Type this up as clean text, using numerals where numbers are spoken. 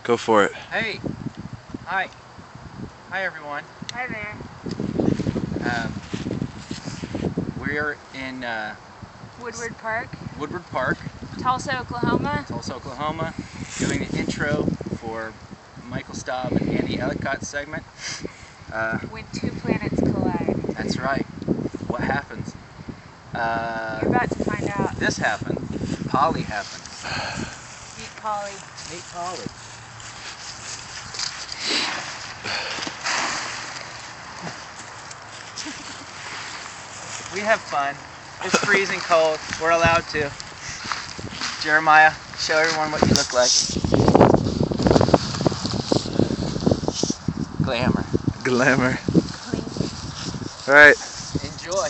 Go for it. Hey. Hi. Hi, everyone. Hi there. We're in Woodward Park, Woodward Park, Tulsa, Oklahoma. Tulsa, Oklahoma, doing an intro for Michael Staub and Andy Ellicott's segment. When two planets collide. That's right. What happens? You're about to find out. This happened. Polly happened. Meet Polly. Meet Polly. We have fun. It's freezing cold. We're allowed to. Jeremiah, show everyone what you look like. Glamour. Glamour. Clean. All right. Enjoy.